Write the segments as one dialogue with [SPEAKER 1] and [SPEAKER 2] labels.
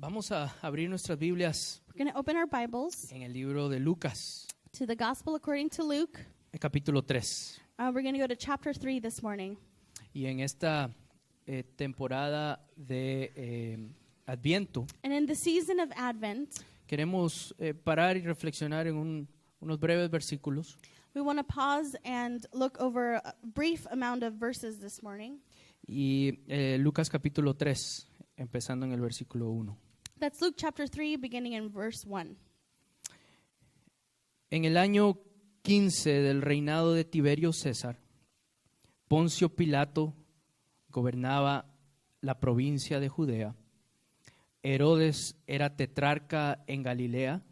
[SPEAKER 1] Vamos a abrir nuestras Biblias
[SPEAKER 2] We're going to open our Bibles
[SPEAKER 1] en el libro de Lucas,
[SPEAKER 2] to the Gospel according to Luke.
[SPEAKER 1] el capítulo 3.
[SPEAKER 2] We're going to go to chapter 3 this morning.
[SPEAKER 1] Y en esta temporada de Adviento,
[SPEAKER 2] And in the season of Advent,
[SPEAKER 1] queremos parar y reflexionar en unos breves versículos.
[SPEAKER 2] we want to pause and look over a brief amount of verses this morning.
[SPEAKER 1] Y Lucas capítulo 3, empezando en el versículo 1.
[SPEAKER 2] That's Luke chapter 3, beginning in verse 1.
[SPEAKER 1] En el año 15 del reinado de Tiberio César, Poncio Pilato gobernaba la provincia de Judea. Herodes era tetrarca en Galilea,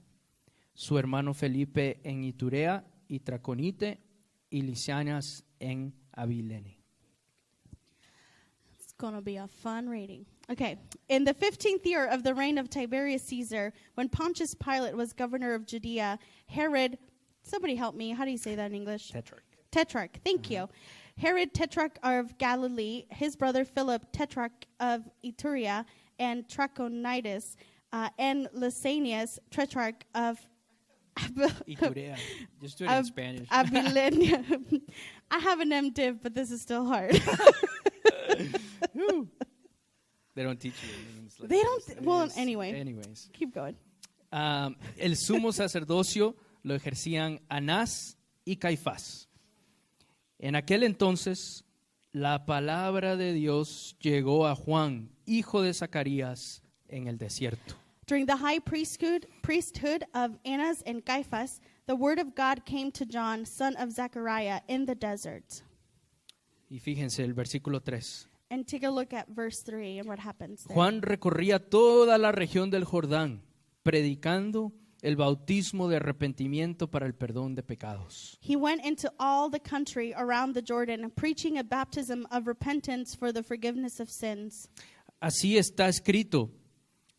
[SPEAKER 1] su hermano Felipe en Iturea y Traconite, y Lisianas en Abilene.
[SPEAKER 2] It's going to be a fun reading. Okay. In the 15th year of the reign of Tiberius Caesar, when Pontius Pilate was governor of Judea, Herod, somebody help me, how do you say that in English? Tetrarch, thank you. Herod, tetrarch of Galilee, his brother Philip, tetrarch of Iturea and Trachonitis, and Lysanias, tetrarch of
[SPEAKER 1] Iturea. Yo estoy en Spanish.
[SPEAKER 2] Abilene. I have an MDiv, but this is still hard.
[SPEAKER 1] They don't teach you names like
[SPEAKER 2] They don't,
[SPEAKER 1] this.
[SPEAKER 2] well,
[SPEAKER 1] Anyways.
[SPEAKER 2] anyways, keep going.
[SPEAKER 1] El sumo sacerdocio lo ejercían Anás y Caifás. En aquel entonces, la palabra de Dios llegó a Juan, hijo de Zacarías, en el desierto.
[SPEAKER 2] During the high priesthood of Annas and Caiaphas, the word of God came to John, son of Zechariah, in the desert.
[SPEAKER 1] Y fíjense el versículo 3.
[SPEAKER 2] And take a look at verse 3 and what happens there.
[SPEAKER 1] Juan recorría toda la región del Jordán, predicando el bautismo de arrepentimiento para el perdón de pecados.
[SPEAKER 2] He went into all the country around the Jordan, preaching a baptism of repentance for the forgiveness of sins.
[SPEAKER 1] Así está escrito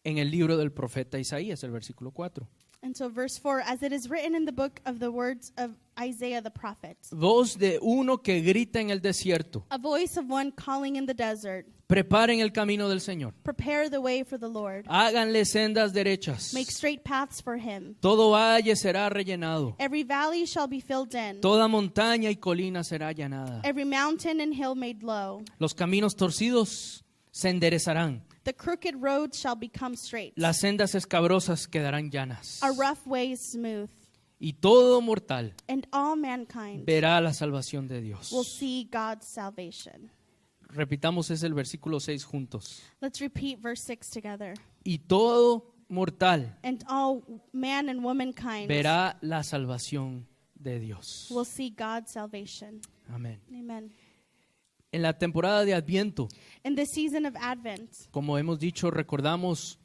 [SPEAKER 1] en el libro del profeta Isaías, el versículo 4.
[SPEAKER 2] And so verse 4, as it is written in the book of the words of Isaiah the prophet.
[SPEAKER 1] Voz de uno que grita en el desierto,
[SPEAKER 2] A voice of one calling in the desert,
[SPEAKER 1] preparen el camino del Señor,
[SPEAKER 2] prepare the way for the Lord.
[SPEAKER 1] háganle sendas derechas,
[SPEAKER 2] Make straight paths for him.
[SPEAKER 1] todo valle será rellenado,
[SPEAKER 2] Every valley shall be filled in.
[SPEAKER 1] toda montaña y colina será allanada,
[SPEAKER 2] Every mountain and hill made low.
[SPEAKER 1] los caminos torcidos se enderezarán,
[SPEAKER 2] The crooked road shall become straight.
[SPEAKER 1] las sendas escabrosas quedarán llanas,
[SPEAKER 2] A rough way smooth.
[SPEAKER 1] y todo mortal
[SPEAKER 2] And all mankind
[SPEAKER 1] verá la salvación de Dios.
[SPEAKER 2] will see God's salvation.
[SPEAKER 1] Repitamos ese el versículo 6 juntos.
[SPEAKER 2] Let's repeat verse 6 together.
[SPEAKER 1] Y todo mortal
[SPEAKER 2] And all man and womankind
[SPEAKER 1] verá la salvación de Dios.
[SPEAKER 2] will see God's salvation.
[SPEAKER 1] Amén.
[SPEAKER 2] Amen.
[SPEAKER 1] En la temporada de Adviento,
[SPEAKER 2] In the season of Advent,
[SPEAKER 1] como hemos dicho, recordamos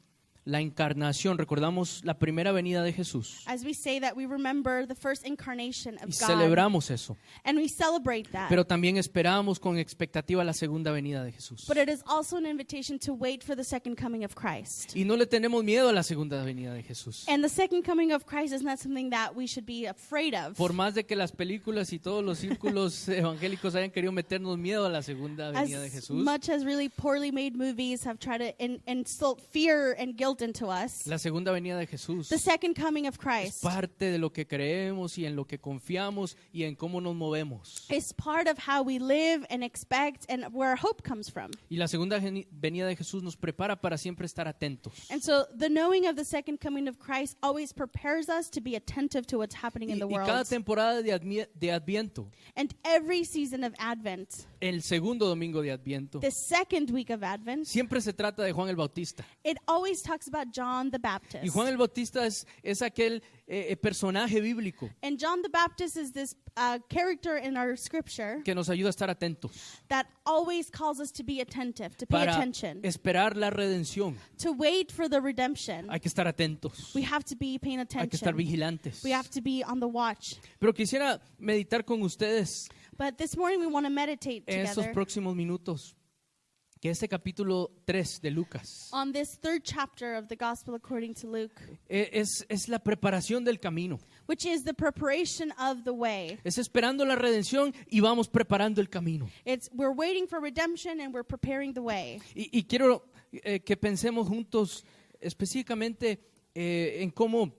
[SPEAKER 1] la encarnación, recordamos la primera venida de Jesús
[SPEAKER 2] as we say that, we remember the first incarnation of
[SPEAKER 1] y
[SPEAKER 2] God.
[SPEAKER 1] celebramos eso,
[SPEAKER 2] And we celebrate that.
[SPEAKER 1] pero también esperamos con expectativa la segunda venida de Jesús.
[SPEAKER 2] But it is also an invitation to wait for the second coming of Christ.
[SPEAKER 1] Y no le tenemos miedo a la segunda venida de Jesús.
[SPEAKER 2] And the second coming of Christ is not something that we should be afraid of.
[SPEAKER 1] Por más de que las películas y todos los círculos evangélicos hayan querido meternos miedo a la segunda venida de
[SPEAKER 2] As
[SPEAKER 1] Jesús,
[SPEAKER 2] much as really poorly made movies have tried to insult fear and guilt into us,
[SPEAKER 1] la segunda venida de Jesús
[SPEAKER 2] the second coming of
[SPEAKER 1] es
[SPEAKER 2] Christ
[SPEAKER 1] parte de lo que creemos y en lo que confiamos y en cómo nos movemos.
[SPEAKER 2] is part of how we live and expect and where our hope comes from.
[SPEAKER 1] Y la segunda venida de Jesús nos prepara para siempre estar atentos.
[SPEAKER 2] And so the knowing of the second coming of Christ always prepares us to be attentive to what's happening in the
[SPEAKER 1] Y cada
[SPEAKER 2] world.
[SPEAKER 1] temporada de Adviento,
[SPEAKER 2] And every season of Advent,
[SPEAKER 1] el segundo domingo de Adviento,
[SPEAKER 2] the second week of Advent,
[SPEAKER 1] siempre se trata de Juan el Bautista.
[SPEAKER 2] it always talks about John the Baptist.
[SPEAKER 1] Y Juan el Bautista es aquel personaje bíblico
[SPEAKER 2] And John the Baptist is this character in our scripture
[SPEAKER 1] que nos ayuda a estar atentos
[SPEAKER 2] that always calls us to be attentive, to pay
[SPEAKER 1] para
[SPEAKER 2] attention,
[SPEAKER 1] esperar la redención.
[SPEAKER 2] to wait for the redemption.
[SPEAKER 1] Hay que estar atentos,
[SPEAKER 2] We have to be paying
[SPEAKER 1] hay que estar
[SPEAKER 2] attention.
[SPEAKER 1] vigilantes.
[SPEAKER 2] We have to be on the watch.
[SPEAKER 1] Pero quisiera meditar con ustedes
[SPEAKER 2] But this morning we want to meditate
[SPEAKER 1] en estos
[SPEAKER 2] together
[SPEAKER 1] próximos minutos que este capítulo 3 de Lucas
[SPEAKER 2] on this third chapter of the Gospel according to Luke,
[SPEAKER 1] es la preparación del camino.
[SPEAKER 2] which is the preparation of the way.
[SPEAKER 1] Es esperando la redención y vamos preparando el camino.
[SPEAKER 2] We're waiting for redemption and we're preparing the way.
[SPEAKER 1] Y quiero que pensemos juntos específicamente en cómo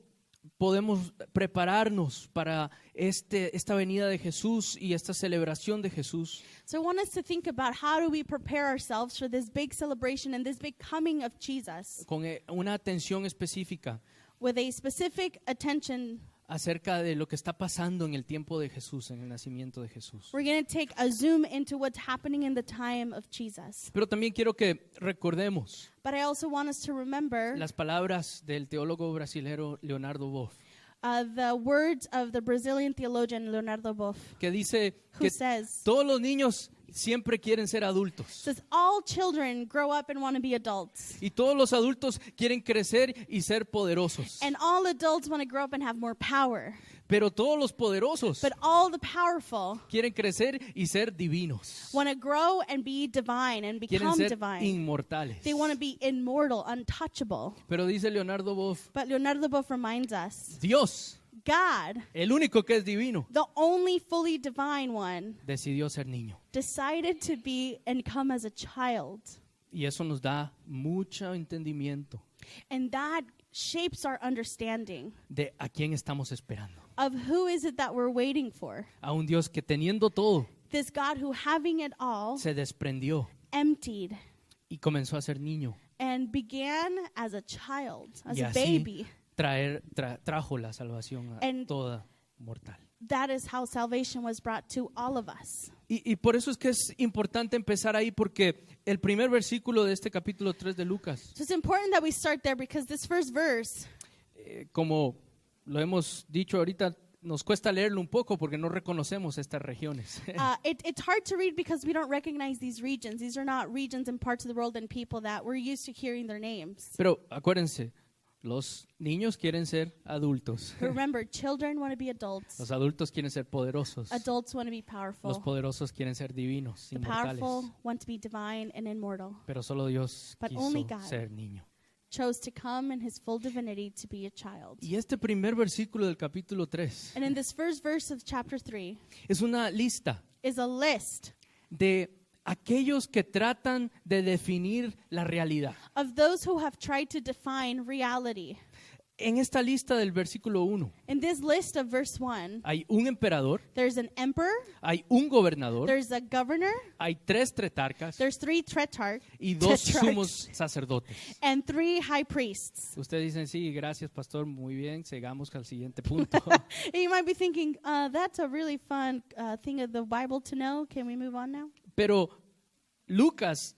[SPEAKER 1] podemos prepararnos para esta venida de Jesús y esta celebración de Jesús.
[SPEAKER 2] So I want us to think about how do we prepare ourselves for this big celebration and this big coming of Jesus
[SPEAKER 1] Con una atención específica
[SPEAKER 2] with a specific attention.
[SPEAKER 1] acerca de lo que está pasando en el tiempo de Jesús, en el nacimiento de Jesús.
[SPEAKER 2] We're going to take a zoom into what's happening in the time of Jesus.
[SPEAKER 1] Pero también quiero que recordemos
[SPEAKER 2] But I also want us to remember
[SPEAKER 1] las palabras del teólogo brasilero Leonardo Boff,
[SPEAKER 2] the words of the Brazilian theologian Leonardo Boff,
[SPEAKER 1] que dice
[SPEAKER 2] who
[SPEAKER 1] que
[SPEAKER 2] says,
[SPEAKER 1] todos los niños siempre quieren ser adultos
[SPEAKER 2] all children grow up and want to be adults.
[SPEAKER 1] y todos los adultos quieren crecer y ser poderosos,
[SPEAKER 2] And all adults want to grow up and have more power.
[SPEAKER 1] pero todos los poderosos
[SPEAKER 2] But all the powerful
[SPEAKER 1] quieren crecer y ser divinos,
[SPEAKER 2] want to grow and be divine and
[SPEAKER 1] quieren
[SPEAKER 2] become
[SPEAKER 1] ser
[SPEAKER 2] divine.
[SPEAKER 1] inmortales.
[SPEAKER 2] They want to be immortal, untouchable.
[SPEAKER 1] Pero dice Leonardo Boff,
[SPEAKER 2] But Leonardo Boff reminds us,
[SPEAKER 1] Dios,
[SPEAKER 2] God,
[SPEAKER 1] el único que es divino,
[SPEAKER 2] the only fully divine one,
[SPEAKER 1] decidió ser niño.
[SPEAKER 2] decided to be and come as a child.
[SPEAKER 1] Y eso nos da mucho entendimiento
[SPEAKER 2] And that shapes our understanding
[SPEAKER 1] de a quién estamos esperando.
[SPEAKER 2] of who is it that we're waiting for.
[SPEAKER 1] A un Dios que teniendo todo,
[SPEAKER 2] This God who, having it all,
[SPEAKER 1] se desprendió
[SPEAKER 2] emptied
[SPEAKER 1] y comenzó a ser niño.
[SPEAKER 2] and began as a child, as
[SPEAKER 1] Y
[SPEAKER 2] a
[SPEAKER 1] así
[SPEAKER 2] baby.
[SPEAKER 1] trajo la salvación a
[SPEAKER 2] And-
[SPEAKER 1] toda mortal.
[SPEAKER 2] That is how salvation was brought to all of us.
[SPEAKER 1] Y por eso es que es importante empezar ahí, porque el primer versículo de este capítulo 3 de Lucas,
[SPEAKER 2] So it's important that we start there because this first verse,
[SPEAKER 1] como lo hemos dicho ahorita, nos cuesta leerlo un poco porque no reconocemos estas regiones.
[SPEAKER 2] it's hard to read because we don't recognize these regions. These are not regions and parts of the world and people that we're used to hearing their names.
[SPEAKER 1] Pero acuérdense, los niños quieren ser adultos.
[SPEAKER 2] But remember, children want to be adults.
[SPEAKER 1] Los adultos quieren ser poderosos.
[SPEAKER 2] Adults want to be
[SPEAKER 1] Los
[SPEAKER 2] powerful.
[SPEAKER 1] poderosos quieren ser divinos,
[SPEAKER 2] The
[SPEAKER 1] inmortales.
[SPEAKER 2] powerful want to be divine and immortal.
[SPEAKER 1] Pero solo Dios
[SPEAKER 2] But
[SPEAKER 1] quiso
[SPEAKER 2] only God.
[SPEAKER 1] ser niño.
[SPEAKER 2] Chose to come in his full divinity to be a child.
[SPEAKER 1] Y este primer versículo del capítulo 3
[SPEAKER 2] And in this first verse of chapter 3
[SPEAKER 1] es una lista
[SPEAKER 2] is a list
[SPEAKER 1] de aquellos que tratan de definir la realidad.
[SPEAKER 2] of those who have tried to define reality.
[SPEAKER 1] En esta lista del versículo 1
[SPEAKER 2] In this list of verse 1,
[SPEAKER 1] hay un emperador,
[SPEAKER 2] there's an emperor,
[SPEAKER 1] hay un gobernador,
[SPEAKER 2] there's a governor,
[SPEAKER 1] hay 3 tetrarcas
[SPEAKER 2] there's 3 tetrarchs,
[SPEAKER 1] y 2 sumos sacerdotes.
[SPEAKER 2] and 3 high priests.
[SPEAKER 1] Ustedes dicen, sí, gracias pastor, muy bien, sigamos al siguiente punto.
[SPEAKER 2] And you might be thinking, that's a really fun thing of the Bible to know. Can we move on now?
[SPEAKER 1] Pero Lucas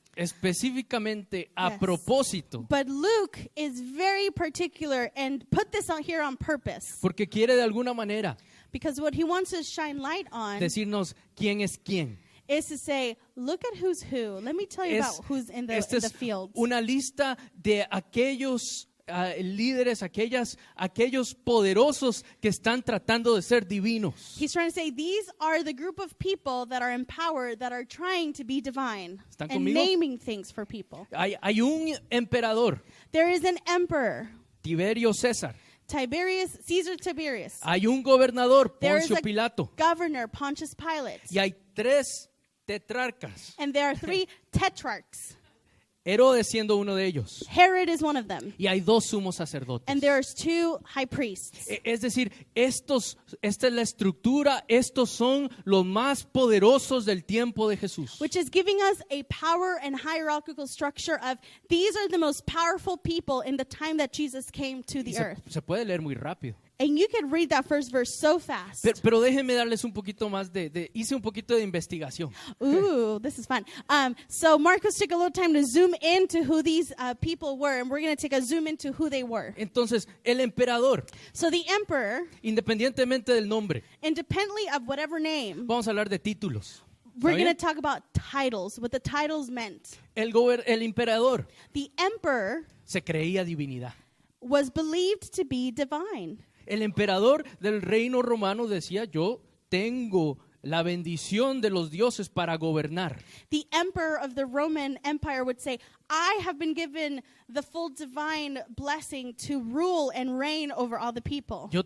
[SPEAKER 1] específicamente a
[SPEAKER 2] Yes.
[SPEAKER 1] propósito,
[SPEAKER 2] But Luke is very particular and put this out here on purpose
[SPEAKER 1] porque quiere de alguna manera
[SPEAKER 2] because what he wants to shine light on
[SPEAKER 1] decirnos quién es quién.
[SPEAKER 2] is to say, look at who's who. Let me tell you about who's in the,
[SPEAKER 1] Esta
[SPEAKER 2] in the
[SPEAKER 1] es
[SPEAKER 2] field.
[SPEAKER 1] una lista de aquellos líderes, aquellos poderosos que están tratando de ser divinos.
[SPEAKER 2] He's trying to say these are the group of people that are empowered, that are trying to be divine
[SPEAKER 1] ¿Están
[SPEAKER 2] and
[SPEAKER 1] conmigo?
[SPEAKER 2] naming things for people.
[SPEAKER 1] Hay un emperador,
[SPEAKER 2] There is an emperor,
[SPEAKER 1] Tiberio César.
[SPEAKER 2] Caesar Tiberius.
[SPEAKER 1] Hay un gobernador,
[SPEAKER 2] There is
[SPEAKER 1] Poncio
[SPEAKER 2] a
[SPEAKER 1] Pilato.
[SPEAKER 2] governor, Pontius Pilate.
[SPEAKER 1] Y hay 3 tetrarcas.
[SPEAKER 2] And there are 3 tetrarchs.
[SPEAKER 1] Herodes siendo uno de ellos.
[SPEAKER 2] Herod is one of them.
[SPEAKER 1] Y hay 2 sumos sacerdotes.
[SPEAKER 2] And there's 2 high priests.
[SPEAKER 1] Es decir, esta es la estructura, estos son los más poderosos del tiempo de Jesús.
[SPEAKER 2] Which is giving us a power and hierarchical structure of these are the most powerful people in the time that Jesus came to the earth.
[SPEAKER 1] Se puede leer muy rápido.
[SPEAKER 2] And you could read that first verse so fast.
[SPEAKER 1] Pero déjenme darles un poquito más hice un poquito de investigación.
[SPEAKER 2] Ooh, this is fun. So Marcos took a little time to zoom into who these people were, and we're going to take a zoom into who they were.
[SPEAKER 1] Entonces, el emperador,
[SPEAKER 2] So the emperor,
[SPEAKER 1] independientemente del nombre,
[SPEAKER 2] independently of whatever name,
[SPEAKER 1] vamos a hablar de títulos.
[SPEAKER 2] we're
[SPEAKER 1] ¿Está
[SPEAKER 2] going to
[SPEAKER 1] bien?
[SPEAKER 2] talk about titles, what the titles meant.
[SPEAKER 1] El emperador
[SPEAKER 2] The emperor
[SPEAKER 1] se creía divinidad.
[SPEAKER 2] was believed to be divine.
[SPEAKER 1] El emperador del reino romano decía, yo tengo la bendición de los dioses para gobernar.
[SPEAKER 2] The emperor of the Roman Empire would say, I have been given the full divine blessing to rule and reign over all the people.
[SPEAKER 1] Yo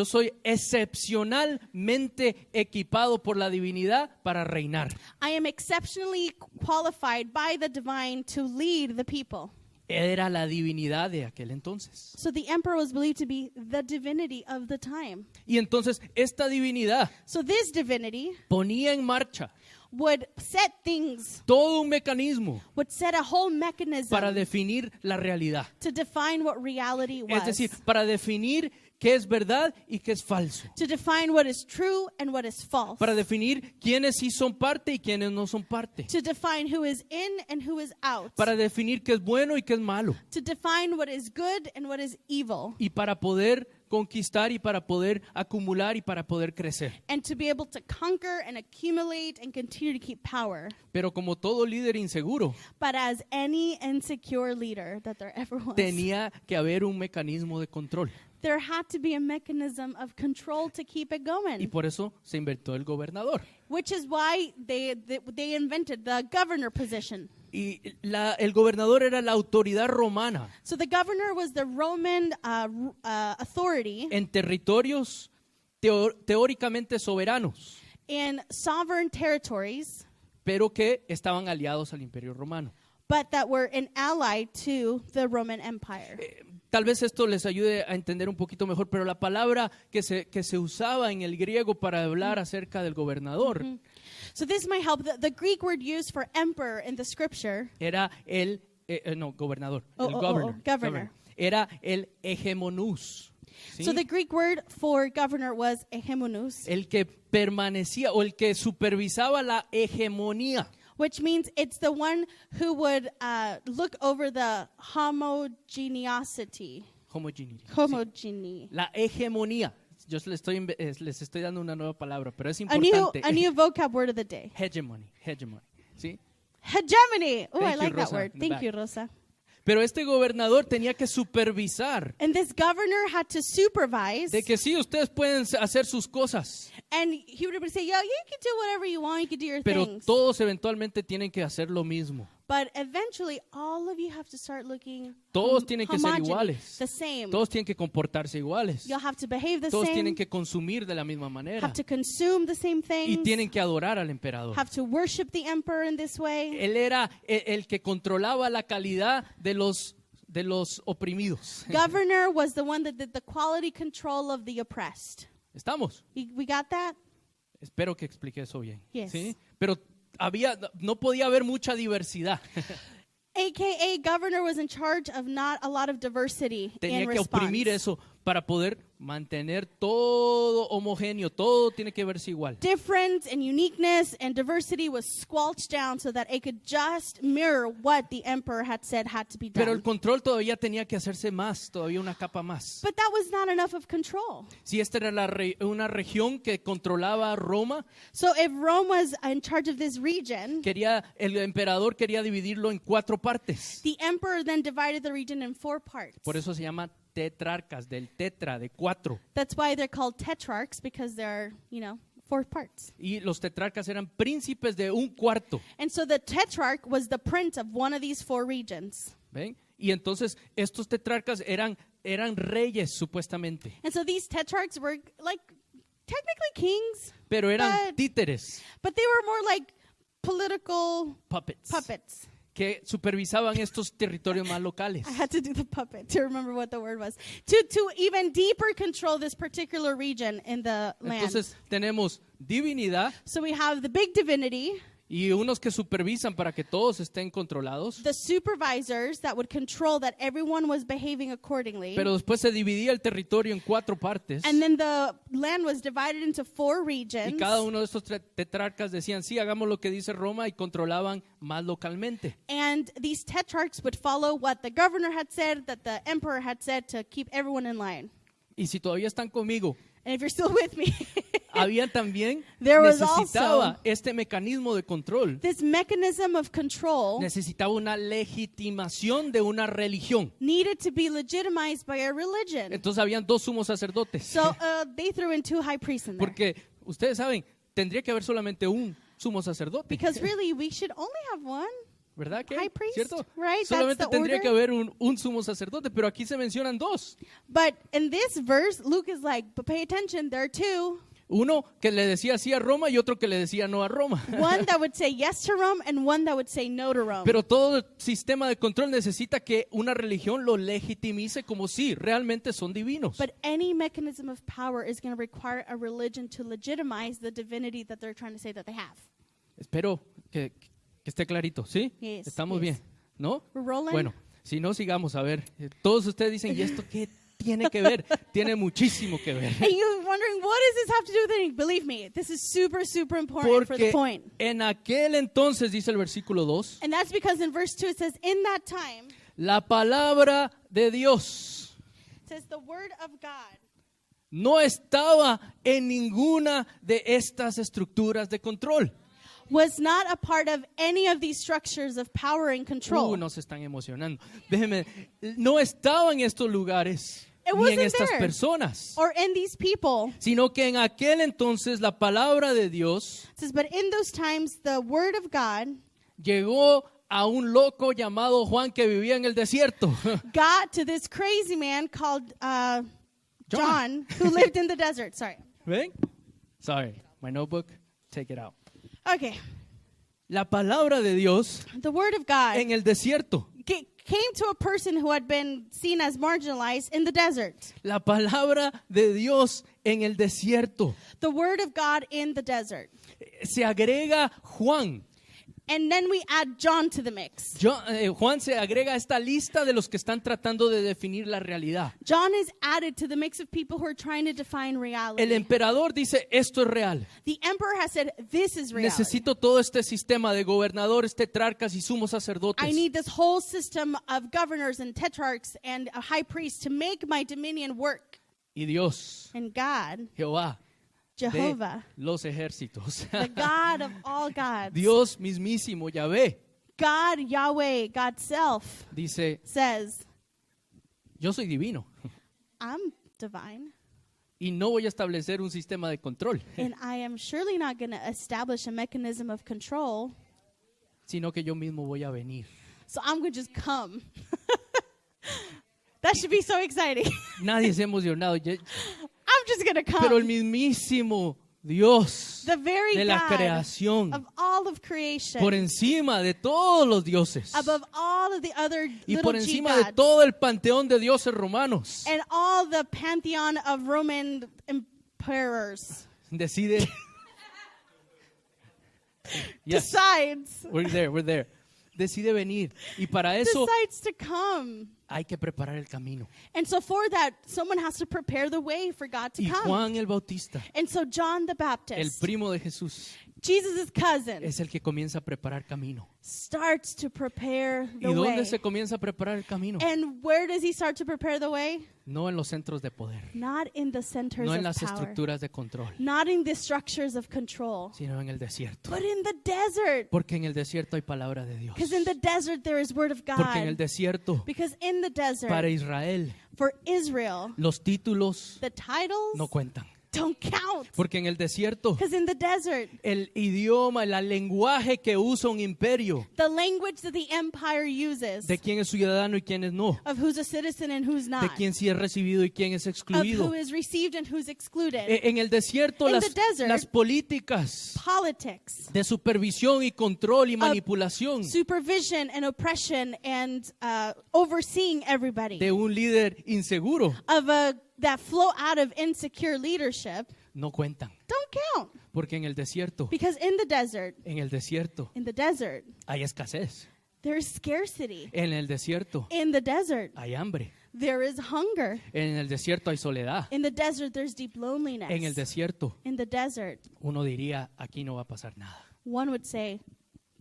[SPEAKER 1] soy excepcionalmente equipado por la divinidad para reinar.
[SPEAKER 2] I am exceptionally qualified by the divine to lead the people.
[SPEAKER 1] era la divinidad de aquel entonces.
[SPEAKER 2] So the emperor was believed to be the divinity of the time.
[SPEAKER 1] Y entonces esta divinidad
[SPEAKER 2] So this divinity
[SPEAKER 1] ponía en marcha
[SPEAKER 2] would set things,
[SPEAKER 1] todo un mecanismo
[SPEAKER 2] would set a whole mechanism
[SPEAKER 1] para definir la realidad.
[SPEAKER 2] to define what reality was.
[SPEAKER 1] Es decir, para definir qué es verdad y qué es falso.
[SPEAKER 2] To define what is true and what is false.
[SPEAKER 1] Para definir quiénes sí son parte y quiénes no son parte.
[SPEAKER 2] To define who is in and who is out.
[SPEAKER 1] Para definir qué es bueno y qué es malo.
[SPEAKER 2] To define what is good and what is evil.
[SPEAKER 1] Y para poder conquistar y para poder acumular y para poder crecer.
[SPEAKER 2] And to be able to conquer and accumulate and continue to keep power.
[SPEAKER 1] Pero como todo líder inseguro,
[SPEAKER 2] But as any insecure leader that there ever was,
[SPEAKER 1] tenía que haber un mecanismo de control.
[SPEAKER 2] there had to be a mechanism of control to keep it
[SPEAKER 1] Y
[SPEAKER 2] going.
[SPEAKER 1] por eso se inventó el gobernador.
[SPEAKER 2] Which is why they invented the governor position.
[SPEAKER 1] Y el gobernador era la autoridad romana
[SPEAKER 2] So the governor was the Roman authority
[SPEAKER 1] en territorios teóricamente soberanos,
[SPEAKER 2] in sovereign territories,
[SPEAKER 1] pero que estaban aliados al Imperio Romano.
[SPEAKER 2] but that were an ally to the Roman Empire.
[SPEAKER 1] Tal vez esto les ayude a entender un poquito mejor, pero la palabra que se usaba en el griego para hablar acerca del gobernador
[SPEAKER 2] So this might help. The Greek word used for emperor in the scripture
[SPEAKER 1] era gobernador.
[SPEAKER 2] governor.
[SPEAKER 1] Era el hegemonus. ¿sí?
[SPEAKER 2] So the Greek word for governor was hegemonous,
[SPEAKER 1] El que permanecía o el que supervisaba la hegemonía.
[SPEAKER 2] which means it's the one who would look over the homogeneity. Homogeny.
[SPEAKER 1] La hegemonía. Yo les estoy dando una nueva palabra, pero es
[SPEAKER 2] A
[SPEAKER 1] importante.
[SPEAKER 2] new vocab word of the day.
[SPEAKER 1] Hegemony. ¿sí?
[SPEAKER 2] Hegemony. Oh, I
[SPEAKER 1] Thank you,
[SPEAKER 2] like that
[SPEAKER 1] Rosa,
[SPEAKER 2] word.
[SPEAKER 1] in the
[SPEAKER 2] Thank you,
[SPEAKER 1] back.
[SPEAKER 2] Rosa.
[SPEAKER 1] Pero este gobernador tenía que supervisar
[SPEAKER 2] And this governor had to supervise.
[SPEAKER 1] de que sí, ustedes pueden hacer sus cosas,
[SPEAKER 2] And he would say, "Yo, you can do whatever you want. You can do your
[SPEAKER 1] pero
[SPEAKER 2] things."
[SPEAKER 1] todos eventualmente tienen que hacer lo mismo.
[SPEAKER 2] But eventually, all of you have to start looking
[SPEAKER 1] Todos tienen que ser
[SPEAKER 2] homogeny,
[SPEAKER 1] iguales.
[SPEAKER 2] the same.
[SPEAKER 1] Todos tienen que comportarse iguales.
[SPEAKER 2] You'll have to behave the
[SPEAKER 1] Todos
[SPEAKER 2] same.
[SPEAKER 1] tienen que consumir de la misma manera.
[SPEAKER 2] Have to consume the same
[SPEAKER 1] Y
[SPEAKER 2] things.
[SPEAKER 1] tienen que adorar al emperador.
[SPEAKER 2] Have to worship the emperor in this way.
[SPEAKER 1] Él era el que controlaba la calidad de los oprimidos.
[SPEAKER 2] Governor was the one that did the quality control of the oppressed.
[SPEAKER 1] ¿Estamos?
[SPEAKER 2] We got that?
[SPEAKER 1] Espero que explique eso bien.
[SPEAKER 2] Yes.
[SPEAKER 1] ¿sí? Pero no podía haber mucha diversidad.
[SPEAKER 2] AKA governor was in charge of not a lot of diversity
[SPEAKER 1] Tenía
[SPEAKER 2] in
[SPEAKER 1] que oprimir
[SPEAKER 2] response.
[SPEAKER 1] eso para poder mantener todo homogéneo, todo tiene que verse igual.
[SPEAKER 2] Difference and uniqueness and diversity was squelched down so that it could just mirror what the emperor had said had to be
[SPEAKER 1] Pero el
[SPEAKER 2] done.
[SPEAKER 1] control todavía tenía que hacerse más, todavía una capa más.
[SPEAKER 2] But that was not enough of control.
[SPEAKER 1] Si esta era una región que controlaba Roma,
[SPEAKER 2] So if Rome was in charge of this region,
[SPEAKER 1] el emperador quería dividirlo en 4 partes.
[SPEAKER 2] the emperor then divided the region in 4 parts.
[SPEAKER 1] Por eso se llama tetrarcas, del tetra, de 4.
[SPEAKER 2] That's why they're called tetrarchs, because they're, 4 parts.
[SPEAKER 1] Y los tetrarcas eran príncipes de un cuarto.
[SPEAKER 2] And so the tetrarch was the prince of one of these 4 regions.
[SPEAKER 1] ¿Ven? Y entonces estos tetrarcas eran reyes supuestamente,
[SPEAKER 2] And so these tetrarchs were like technically kings,
[SPEAKER 1] pero eran
[SPEAKER 2] But-
[SPEAKER 1] títeres,
[SPEAKER 2] but they were more like political puppets.
[SPEAKER 1] que supervisaban estos territorios más locales.
[SPEAKER 2] I had to do the puppet to remember what the word was. To even deeper control this particular region in the land.
[SPEAKER 1] Entonces tenemos divinidad
[SPEAKER 2] So we have the big divinity,
[SPEAKER 1] y unos que supervisan para que todos estén controlados,
[SPEAKER 2] the supervisors that would control that everyone was behaving accordingly.
[SPEAKER 1] pero después se dividía el territorio en 4 partes
[SPEAKER 2] And then the land was divided into 4
[SPEAKER 1] y
[SPEAKER 2] regions.
[SPEAKER 1] cada uno de estos tetrarcas decían, sí, hagamos lo que dice Roma, y controlaban más localmente.
[SPEAKER 2] And these tetrarchs would follow what the governor had said, that the emperor had said, to keep everyone in line.
[SPEAKER 1] Y si todavía están conmigo,
[SPEAKER 2] And if you're still with me,
[SPEAKER 1] había también,
[SPEAKER 2] There was
[SPEAKER 1] necesitaba
[SPEAKER 2] also
[SPEAKER 1] este mecanismo de control,
[SPEAKER 2] this mechanism of control
[SPEAKER 1] necesitaba una legitimación de una religión.
[SPEAKER 2] needed to be legitimized by a religion.
[SPEAKER 1] Entonces habían 2 sumos sacerdotes.
[SPEAKER 2] So they threw in 2 high priests in there.
[SPEAKER 1] Porque ustedes saben, tendría que haber solamente un sumo sacerdote.
[SPEAKER 2] Because really, we should only have one.
[SPEAKER 1] ¿Verdad que?
[SPEAKER 2] high priest,
[SPEAKER 1] ¿Cierto?
[SPEAKER 2] right?
[SPEAKER 1] Solamente
[SPEAKER 2] That's the
[SPEAKER 1] tendría
[SPEAKER 2] order.
[SPEAKER 1] que haber un sumo sacerdote, pero aquí se mencionan 2.
[SPEAKER 2] But in this verse, Luke is like, but pay attention, there are 2.
[SPEAKER 1] Uno que le decía sí a Roma y otro que le decía no a Roma.
[SPEAKER 2] One that would say yes to Rome and one that would say no to Rome.
[SPEAKER 1] Pero todo el sistema de control necesita que una religión lo legitimice como si realmente son divinos.
[SPEAKER 2] But any mechanism of power is going to require a religion to legitimize the divinity that they're trying to say that they have.
[SPEAKER 1] Espero que esté clarito, ¿sí?
[SPEAKER 2] Yes,
[SPEAKER 1] Estamos
[SPEAKER 2] yes.
[SPEAKER 1] bien, ¿no?
[SPEAKER 2] We're rolling.
[SPEAKER 1] Bueno, si no, sigamos. A ver, todos ustedes dicen, ¿y esto qué tiene que ver? Tiene muchísimo que ver.
[SPEAKER 2] And you're wondering, what does this have to do with anything? Believe me, this is super, super important for the
[SPEAKER 1] Porque
[SPEAKER 2] point.
[SPEAKER 1] en aquel entonces, dice el versículo 2,
[SPEAKER 2] And that's because in verse 2 it says, in that time,
[SPEAKER 1] la palabra de Dios
[SPEAKER 2] it says the word of God
[SPEAKER 1] no estaba en ninguna de estas estructuras de control.
[SPEAKER 2] was not a part of any of these structures of power and control.
[SPEAKER 1] Nos están emocionando. Déjenme, no estaba en estos lugares
[SPEAKER 2] It
[SPEAKER 1] ni en
[SPEAKER 2] wasn't
[SPEAKER 1] estas
[SPEAKER 2] there.
[SPEAKER 1] personas,
[SPEAKER 2] Or in these people.
[SPEAKER 1] sino que en aquel entonces la palabra de Dios
[SPEAKER 2] It says, but in those times, the word of God
[SPEAKER 1] llegó a un loco llamado Juan que vivía en el desierto.
[SPEAKER 2] got to this crazy man called John, who lived in the desert. Sorry.
[SPEAKER 1] ¿Ven? Sorry, my notebook, take it out.
[SPEAKER 2] Okay.
[SPEAKER 1] La palabra de Dios
[SPEAKER 2] The word of God
[SPEAKER 1] en el desierto.
[SPEAKER 2] came to a person who had been seen as marginalized in the desert.
[SPEAKER 1] La palabra de Dios en el desierto.
[SPEAKER 2] The word of God in the desert.
[SPEAKER 1] Se agrega Juan.
[SPEAKER 2] And then we add John to the mix.
[SPEAKER 1] Juan se agrega a esta lista de los que están tratando de definir la realidad.
[SPEAKER 2] John is added to the mix of people who are trying to define reality.
[SPEAKER 1] El emperador dice, esto es real.
[SPEAKER 2] The emperor has said, this is reality.
[SPEAKER 1] Necesito todo este sistema de gobernadores, tetrarcas y sumos sacerdotes.
[SPEAKER 2] I need this whole system of governors and tetrarchs and a high priest to make my dominion work.
[SPEAKER 1] Y Dios,
[SPEAKER 2] And God,
[SPEAKER 1] Jehová,
[SPEAKER 2] Jehovah,
[SPEAKER 1] de los ejércitos.
[SPEAKER 2] the God of all gods,
[SPEAKER 1] Dios mismísimo, Yahvé,
[SPEAKER 2] God, Yahweh, God's self,
[SPEAKER 1] dice,
[SPEAKER 2] says,
[SPEAKER 1] yo soy divino
[SPEAKER 2] I'm divine,
[SPEAKER 1] y no voy a establecer un sistema de control,
[SPEAKER 2] and I am surely not going to establish a mechanism of control,
[SPEAKER 1] sino que yo mismo voy a venir.
[SPEAKER 2] so I'm going to just come. That should be so exciting.
[SPEAKER 1] Nadie se ha emocionado,
[SPEAKER 2] I'm just going to come.
[SPEAKER 1] pero el mismísimo Dios
[SPEAKER 2] The very
[SPEAKER 1] de la
[SPEAKER 2] God
[SPEAKER 1] creación,
[SPEAKER 2] of all of creation,
[SPEAKER 1] por encima de todos los dioses
[SPEAKER 2] above all of the other
[SPEAKER 1] y
[SPEAKER 2] little
[SPEAKER 1] por
[SPEAKER 2] G
[SPEAKER 1] encima de
[SPEAKER 2] gods,
[SPEAKER 1] todo el panteón de dioses romanos,
[SPEAKER 2] and all the pantheon of Roman emperors,
[SPEAKER 1] decide. Yes,
[SPEAKER 2] decides
[SPEAKER 1] we're there. Decide venir. Y para eso
[SPEAKER 2] decides to come.
[SPEAKER 1] hay que preparar el camino.
[SPEAKER 2] And so for that, someone has to prepare the way for God to
[SPEAKER 1] Y
[SPEAKER 2] come.
[SPEAKER 1] Juan el Bautista,
[SPEAKER 2] And so John the
[SPEAKER 1] el
[SPEAKER 2] Baptist,
[SPEAKER 1] primo de Jesús,
[SPEAKER 2] Jesus' cousin,
[SPEAKER 1] es el que comienza a preparar camino.
[SPEAKER 2] starts to prepare
[SPEAKER 1] ¿Y
[SPEAKER 2] the way.
[SPEAKER 1] dónde se comienza a preparar el camino?
[SPEAKER 2] And where does he start to prepare the way?
[SPEAKER 1] No en los centros de poder,
[SPEAKER 2] Not in the centers
[SPEAKER 1] no en
[SPEAKER 2] of
[SPEAKER 1] las
[SPEAKER 2] power.
[SPEAKER 1] estructuras de control,
[SPEAKER 2] Not in the structures of control.
[SPEAKER 1] sino en el desierto.
[SPEAKER 2] But in the desert.
[SPEAKER 1] Porque en el desierto hay palabra de Dios.
[SPEAKER 2] Because in the desert there is word of
[SPEAKER 1] Porque en el
[SPEAKER 2] God.
[SPEAKER 1] desierto,
[SPEAKER 2] Because in the desert,
[SPEAKER 1] para Israel,
[SPEAKER 2] for Israel,
[SPEAKER 1] los títulos
[SPEAKER 2] the titles
[SPEAKER 1] no cuentan.
[SPEAKER 2] don't count.
[SPEAKER 1] Porque en el desierto,
[SPEAKER 2] Because in the desert,
[SPEAKER 1] el idioma, el lenguaje que usa un imperio,
[SPEAKER 2] the language that the empire uses,
[SPEAKER 1] de quién es ciudadano y quién es no,
[SPEAKER 2] of who's a citizen and who's
[SPEAKER 1] de
[SPEAKER 2] not,
[SPEAKER 1] quién sí es recibido y quién es
[SPEAKER 2] of
[SPEAKER 1] excluido.
[SPEAKER 2] who is received and who's excluded,
[SPEAKER 1] En el desierto,
[SPEAKER 2] In
[SPEAKER 1] las,
[SPEAKER 2] the desert,
[SPEAKER 1] las políticas
[SPEAKER 2] politics,
[SPEAKER 1] de supervisión y control y manipulación
[SPEAKER 2] supervision and oppression and overseeing everybody,
[SPEAKER 1] de un líder inseguro
[SPEAKER 2] of that flow out of insecure leadership,
[SPEAKER 1] no cuentan.
[SPEAKER 2] don't count.
[SPEAKER 1] Porque en el desierto,
[SPEAKER 2] Because in the desert,
[SPEAKER 1] hay escasez.
[SPEAKER 2] there is scarcity.
[SPEAKER 1] En el desierto
[SPEAKER 2] In the desert,
[SPEAKER 1] hay hambre.
[SPEAKER 2] there is hunger.
[SPEAKER 1] En el desierto hay soledad.
[SPEAKER 2] In the desert, there's deep loneliness.
[SPEAKER 1] En el desierto,
[SPEAKER 2] In the desert,
[SPEAKER 1] uno diría, aquí no va a pasar nada.
[SPEAKER 2] one would say,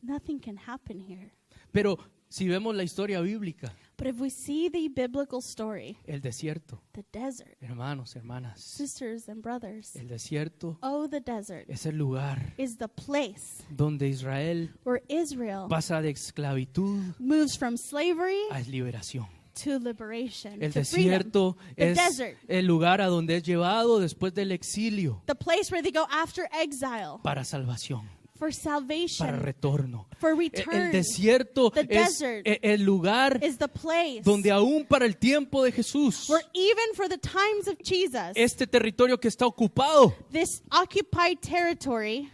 [SPEAKER 2] nothing can happen here.
[SPEAKER 1] Pero si vemos la historia bíblica,
[SPEAKER 2] But if we see the biblical story,
[SPEAKER 1] el desierto,
[SPEAKER 2] the desert,
[SPEAKER 1] hermanos, hermanas,
[SPEAKER 2] sisters and brothers,
[SPEAKER 1] el desierto
[SPEAKER 2] oh, the desert
[SPEAKER 1] es el lugar
[SPEAKER 2] is the place
[SPEAKER 1] donde Israel
[SPEAKER 2] where Israel
[SPEAKER 1] pasa de esclavitud
[SPEAKER 2] moves from slavery
[SPEAKER 1] a liberación.
[SPEAKER 2] to liberation,
[SPEAKER 1] El
[SPEAKER 2] to freedom.
[SPEAKER 1] desierto
[SPEAKER 2] The
[SPEAKER 1] es
[SPEAKER 2] desert,
[SPEAKER 1] el lugar a donde es llevado después del exilio
[SPEAKER 2] the place where they go after exile
[SPEAKER 1] para salvación.
[SPEAKER 2] for salvation,
[SPEAKER 1] para retorno.
[SPEAKER 2] for
[SPEAKER 1] El
[SPEAKER 2] return.
[SPEAKER 1] desierto
[SPEAKER 2] The
[SPEAKER 1] es
[SPEAKER 2] desert
[SPEAKER 1] el lugar
[SPEAKER 2] is the place
[SPEAKER 1] donde aún para el tiempo de Jesús,
[SPEAKER 2] where even for the times of Jesus,
[SPEAKER 1] este territorio que está ocupado
[SPEAKER 2] this occupied territory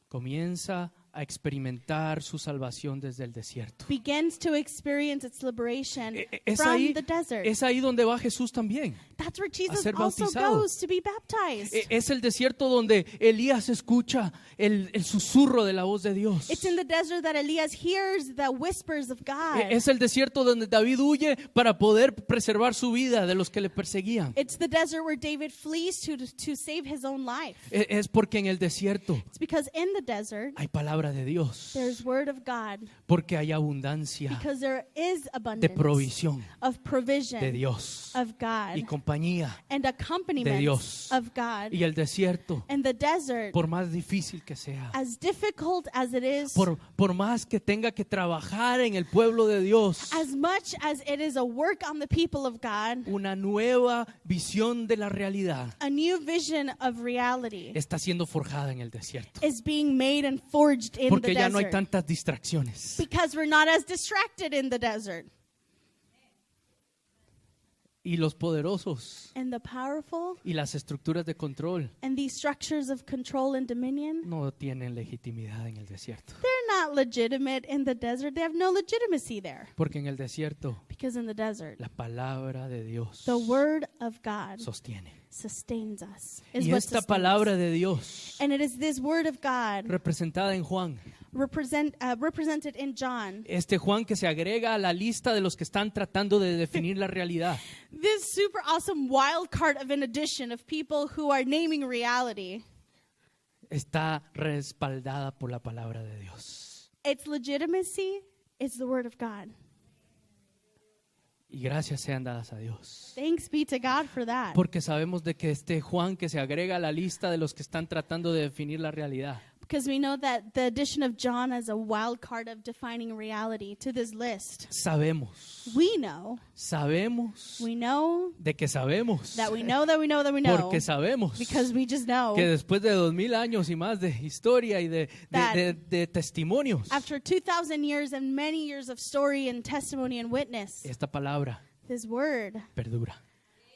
[SPEAKER 1] comienza a experimentar su salvación desde el desierto.
[SPEAKER 2] begins to experience its liberation
[SPEAKER 1] Es
[SPEAKER 2] from
[SPEAKER 1] ahí,
[SPEAKER 2] the desert.
[SPEAKER 1] es ahí donde va Jesús también.
[SPEAKER 2] That's where Jesus
[SPEAKER 1] ser
[SPEAKER 2] also
[SPEAKER 1] bautizado.
[SPEAKER 2] goes to be baptized.
[SPEAKER 1] Es el desierto donde Elías escucha el susurro de la voz de Dios.
[SPEAKER 2] It's in the desert that Elias hears the whispers of God.
[SPEAKER 1] Es el desierto donde David huye para poder preservar su vida de los que le perseguían.
[SPEAKER 2] It's the desert where David flees to save his own life.
[SPEAKER 1] Es porque en el desierto
[SPEAKER 2] It's because in the desert
[SPEAKER 1] hay palabra de Dios,
[SPEAKER 2] there's word of God,
[SPEAKER 1] porque hay abundancia
[SPEAKER 2] because there is
[SPEAKER 1] de
[SPEAKER 2] abundance
[SPEAKER 1] provisión
[SPEAKER 2] of provision
[SPEAKER 1] de Dios
[SPEAKER 2] of God
[SPEAKER 1] y compañía
[SPEAKER 2] and
[SPEAKER 1] de
[SPEAKER 2] accompaniment
[SPEAKER 1] Dios.
[SPEAKER 2] of God.
[SPEAKER 1] Y el desierto,
[SPEAKER 2] And the desert,
[SPEAKER 1] por más difícil que sea,
[SPEAKER 2] as difficult as it is,
[SPEAKER 1] por más que tenga que trabajar en el pueblo de Dios,
[SPEAKER 2] as much as it is a work on the people of God,
[SPEAKER 1] una nueva visión de la realidad
[SPEAKER 2] a new vision of reality
[SPEAKER 1] está siendo forjada en el desierto.
[SPEAKER 2] is being made and forged in the
[SPEAKER 1] Porque ya no hay
[SPEAKER 2] desert.
[SPEAKER 1] tantas distracciones.
[SPEAKER 2] Because we're not as distracted in the desert.
[SPEAKER 1] Y los poderosos
[SPEAKER 2] And the powerful
[SPEAKER 1] y las estructuras de control
[SPEAKER 2] and these structures of control and dominion,
[SPEAKER 1] no tienen legitimidad en el desierto.
[SPEAKER 2] they're not legitimate in the desert. They have no legitimacy there.
[SPEAKER 1] Porque en el desierto
[SPEAKER 2] Because in the desert,
[SPEAKER 1] la palabra de Dios
[SPEAKER 2] the word of God
[SPEAKER 1] sostiene.
[SPEAKER 2] sustains us. Is
[SPEAKER 1] Y
[SPEAKER 2] what
[SPEAKER 1] esta
[SPEAKER 2] sustains.
[SPEAKER 1] palabra de Dios,
[SPEAKER 2] And it is this word of God
[SPEAKER 1] representada en Juan,
[SPEAKER 2] represented in John.
[SPEAKER 1] este Juan que se agrega a la lista de los que están tratando de definir la realidad.
[SPEAKER 2] This super awesome wild card of an addition of people who are naming reality.
[SPEAKER 1] Está respaldada por la palabra de Dios.
[SPEAKER 2] Its legitimacy is the word of God.
[SPEAKER 1] Y gracias sean dadas a Dios.
[SPEAKER 2] Thanks be to God for that.
[SPEAKER 1] Porque sabemos de que este Juan que se agrega a la lista de los que están tratando de definir la realidad,
[SPEAKER 2] Because we know that the addition of John as a wild card of defining reality to this list.
[SPEAKER 1] sabemos
[SPEAKER 2] We know
[SPEAKER 1] de que sabemos,
[SPEAKER 2] that we know that we know that we know.
[SPEAKER 1] porque sabemos
[SPEAKER 2] Because we just know
[SPEAKER 1] que después de 2000 años y más de historia y de testimonios,
[SPEAKER 2] after 2,000 years and many years of story and testimony and witness,
[SPEAKER 1] esta palabra
[SPEAKER 2] this word
[SPEAKER 1] perdura.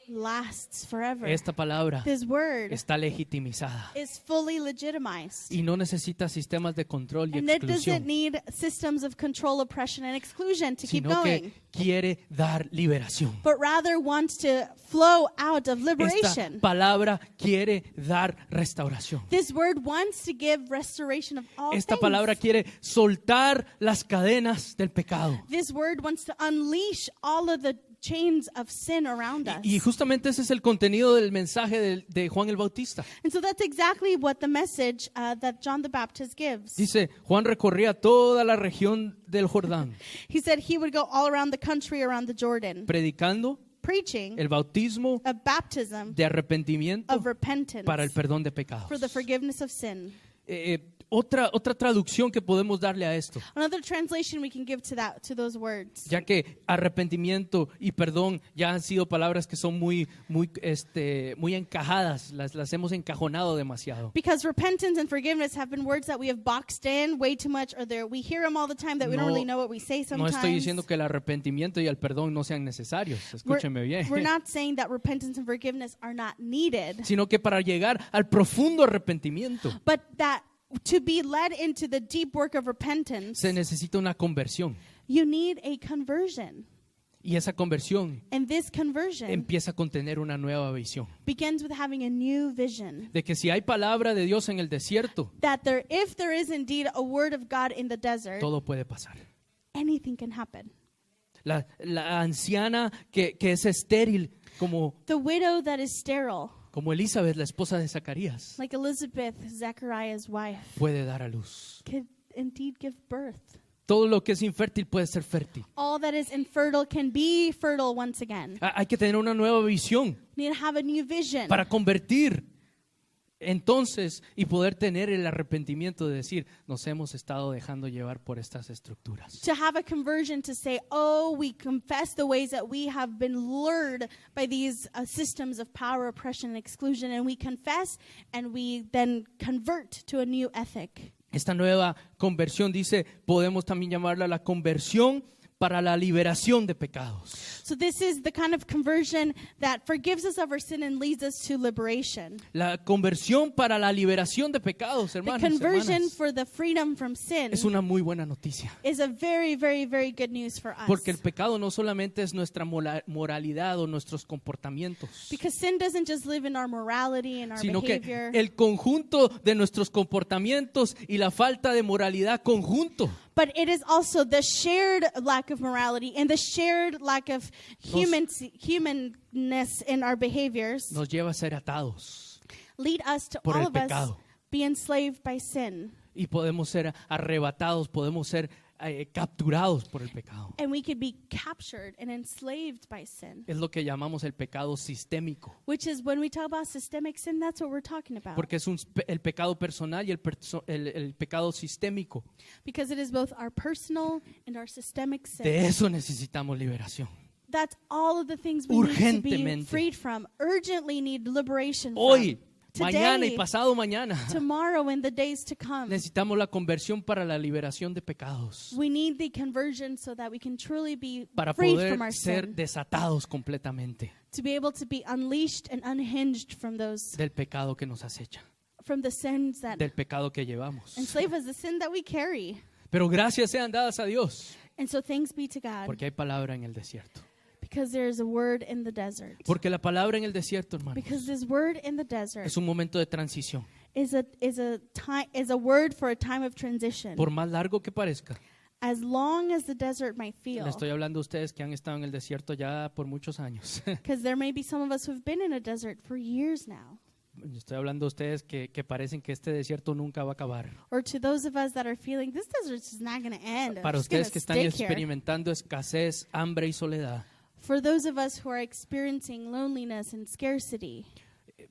[SPEAKER 2] lasts forever.
[SPEAKER 1] Esta palabra
[SPEAKER 2] This word
[SPEAKER 1] está legitimizada
[SPEAKER 2] is fully legitimized.
[SPEAKER 1] y no necesita sistemas de control y
[SPEAKER 2] And it doesn't
[SPEAKER 1] exclusión,
[SPEAKER 2] need systems of control, oppression, and exclusion to keep
[SPEAKER 1] sino
[SPEAKER 2] going,
[SPEAKER 1] que quiere dar liberación.
[SPEAKER 2] but rather wants to flow out of
[SPEAKER 1] Esta
[SPEAKER 2] liberation.
[SPEAKER 1] palabra quiere dar restauración.
[SPEAKER 2] This word wants to give restoration of all
[SPEAKER 1] Esta
[SPEAKER 2] things.
[SPEAKER 1] palabra quiere soltar las cadenas del pecado.
[SPEAKER 2] This word wants to unleash all of the chains of sin around us.
[SPEAKER 1] Y justamente ese es el contenido del mensaje de Juan el Bautista.
[SPEAKER 2] And so that's exactly what the message that John the Baptist gives.
[SPEAKER 1] Dice, Juan recorría toda la región del Jordán,
[SPEAKER 2] He said he would go all around the country, around the Jordan,
[SPEAKER 1] predicando
[SPEAKER 2] preaching
[SPEAKER 1] el bautismo
[SPEAKER 2] a baptism
[SPEAKER 1] de arrepentimiento
[SPEAKER 2] of repentance
[SPEAKER 1] para el perdón de pecados.
[SPEAKER 2] for the forgiveness of sin.
[SPEAKER 1] Otra traducción que podemos darle a esto,
[SPEAKER 2] Another translation we can give to those words.
[SPEAKER 1] ya que arrepentimiento y perdón ya han sido palabras que son muy encajadas, las hemos encajonado demasiado.
[SPEAKER 2] Because repentance and forgiveness have been words that we have boxed in way too much, or we hear them all the time that we don't really know what we say
[SPEAKER 1] No
[SPEAKER 2] sometimes.
[SPEAKER 1] estoy diciendo que el arrepentimiento y el perdón no sean necesarios, escúcheme bien,
[SPEAKER 2] We're not saying that repentance and forgiveness are not needed,
[SPEAKER 1] sino que para llegar al profundo arrepentimiento
[SPEAKER 2] but that to be led into the deep work of repentance,
[SPEAKER 1] se necesita una conversión.
[SPEAKER 2] you need a conversion.
[SPEAKER 1] Y esa conversión
[SPEAKER 2] And this conversion
[SPEAKER 1] empieza a contener una nueva visión.
[SPEAKER 2] begins with having a new vision.
[SPEAKER 1] De que si hay palabra de Dios en el desierto,
[SPEAKER 2] That if there is indeed a word of God in the desert,
[SPEAKER 1] todo puede pasar.
[SPEAKER 2] anything can happen.
[SPEAKER 1] La anciana que es estéril, como
[SPEAKER 2] The widow that is sterile,
[SPEAKER 1] Elizabeth, la esposa de Zacarías,
[SPEAKER 2] like Elizabeth, Zechariah's wife,
[SPEAKER 1] puede dar a luz.
[SPEAKER 2] could indeed give birth.
[SPEAKER 1] Todo lo que es infértil puede ser fértil.
[SPEAKER 2] All that is infertile can be fertile once again.
[SPEAKER 1] Hay que tener una nueva visión
[SPEAKER 2] We need to have a new vision
[SPEAKER 1] para convertir entonces y poder tener el arrepentimiento de decir, nos hemos estado dejando llevar por estas estructuras.
[SPEAKER 2] to have a conversion to say, oh, we confess the ways that we have been lured by these systems of power, oppression, and exclusion, and we confess and we then convert to a new ethic.
[SPEAKER 1] Esta nueva conversión, dice, podemos también llamarla la conversión para la liberación de pecados.
[SPEAKER 2] So this is the kind of conversion that forgives us of our sin and leads us to liberation.
[SPEAKER 1] La conversión para la liberación de pecados,
[SPEAKER 2] The
[SPEAKER 1] hermanos,
[SPEAKER 2] conversion
[SPEAKER 1] hermanas,
[SPEAKER 2] for the freedom from sin
[SPEAKER 1] es una muy buena noticia.
[SPEAKER 2] is a very, very, very good news for us.
[SPEAKER 1] Porque el pecado no solamente es nuestra moralidad o nuestros comportamientos,
[SPEAKER 2] Because sin doesn't just live in our morality and our
[SPEAKER 1] sino que
[SPEAKER 2] behavior,
[SPEAKER 1] el conjunto de nuestros comportamientos y la falta de moralidad conjunto
[SPEAKER 2] but it is also the shared lack of morality and the shared lack of humanness in our behaviors
[SPEAKER 1] nos lleva a ser atados
[SPEAKER 2] lead us to
[SPEAKER 1] por
[SPEAKER 2] all
[SPEAKER 1] el
[SPEAKER 2] of us
[SPEAKER 1] pecado.
[SPEAKER 2] be enslaved by sin.
[SPEAKER 1] Y podemos ser arrebatados, podemos ser capturados por el pecado.
[SPEAKER 2] And we could be captured and enslaved by sin.
[SPEAKER 1] Es lo que llamamos el pecado sistémico,
[SPEAKER 2] Which is when we talk about systemic sin, that's what we're talking about.
[SPEAKER 1] porque es el pecado personal y el pecado sistémico.
[SPEAKER 2] Because it is both our personal and our systemic sin.
[SPEAKER 1] De eso necesitamos liberación.
[SPEAKER 2] That's all of the things we need to be
[SPEAKER 1] Urgentemente.
[SPEAKER 2] freed from. Urgently need liberation
[SPEAKER 1] Hoy,
[SPEAKER 2] from.
[SPEAKER 1] mañana y
[SPEAKER 2] Today,
[SPEAKER 1] pasado mañana
[SPEAKER 2] tomorrow, and the days to come.
[SPEAKER 1] necesitamos la conversión para la liberación de pecados,
[SPEAKER 2] We need the conversion so that we can truly be
[SPEAKER 1] para
[SPEAKER 2] freed
[SPEAKER 1] poder
[SPEAKER 2] from our
[SPEAKER 1] ser
[SPEAKER 2] sin.
[SPEAKER 1] desatados completamente
[SPEAKER 2] To be able to be unleashed and unhinged from those,
[SPEAKER 1] del pecado que nos acecha,
[SPEAKER 2] from the sins that
[SPEAKER 1] del pecado que llevamos.
[SPEAKER 2] enslave us, the sin that we carry.
[SPEAKER 1] Pero gracias sean dadas a Dios,
[SPEAKER 2] And so thanks be to God,
[SPEAKER 1] porque hay palabra en el desierto.
[SPEAKER 2] because there is a word in the desert.
[SPEAKER 1] Porque la palabra en el desierto, hermano,
[SPEAKER 2] Because this word in the desert
[SPEAKER 1] es un momento de transición.
[SPEAKER 2] is a word for a time of transition.
[SPEAKER 1] Por más largo que parezca,
[SPEAKER 2] As long as the desert might feel,
[SPEAKER 1] le estoy hablando a ustedes que han estado en el desierto ya por muchos años.
[SPEAKER 2] because there may be some of us who've been in a desert for years now,
[SPEAKER 1] Estoy hablando a ustedes que parecen que este desierto nunca va a acabar.
[SPEAKER 2] or to those of us that are feeling this desert is not going to end. I'm
[SPEAKER 1] Para
[SPEAKER 2] just gonna
[SPEAKER 1] ustedes que están
[SPEAKER 2] stick here.
[SPEAKER 1] experimentando escasez, hambre y soledad.
[SPEAKER 2] For those of us who are experiencing loneliness and scarcity.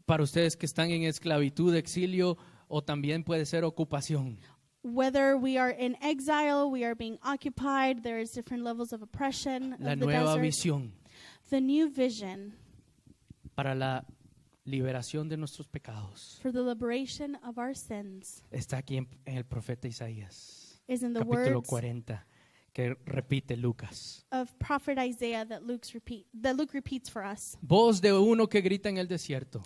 [SPEAKER 1] Para ustedes que están en esclavitud, exilio o también puede ser ocupación.
[SPEAKER 2] Whether we are in exile, we are being occupied, there is different levels of oppression
[SPEAKER 1] La
[SPEAKER 2] of the
[SPEAKER 1] nueva
[SPEAKER 2] desert.
[SPEAKER 1] visión
[SPEAKER 2] The new vision
[SPEAKER 1] para la liberación de nuestros pecados
[SPEAKER 2] for the liberation of our sins
[SPEAKER 1] está aquí en el profeta Isaías,
[SPEAKER 2] is in the
[SPEAKER 1] capítulo
[SPEAKER 2] words
[SPEAKER 1] 40, que repite Lucas.
[SPEAKER 2] of prophet Isaiah that Luke repeats for us.
[SPEAKER 1] Voz de uno que grita en el desierto,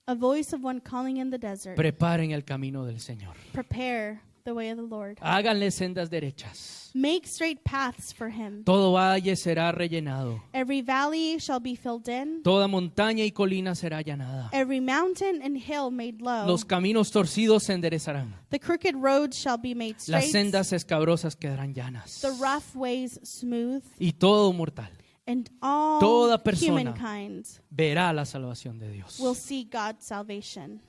[SPEAKER 2] A voice of one calling in the desert.
[SPEAKER 1] preparen el camino del Señor.
[SPEAKER 2] Prepare the way of the Lord.
[SPEAKER 1] Háganle sendas derechas.
[SPEAKER 2] Make straight paths for him.
[SPEAKER 1] Todo valle será rellenado.
[SPEAKER 2] Every valley shall be filled in.
[SPEAKER 1] Toda montaña y colina será allanada.
[SPEAKER 2] Every mountain and hill made low.
[SPEAKER 1] Los caminos torcidos se enderezarán.
[SPEAKER 2] The crooked roads shall be made
[SPEAKER 1] Las
[SPEAKER 2] straight.
[SPEAKER 1] sendas escabrosas quedarán llanas.
[SPEAKER 2] The rough ways smooth.
[SPEAKER 1] Y todo mortal
[SPEAKER 2] And all
[SPEAKER 1] Toda persona
[SPEAKER 2] humankind
[SPEAKER 1] verá la salvación de Dios.
[SPEAKER 2] will see God's salvation.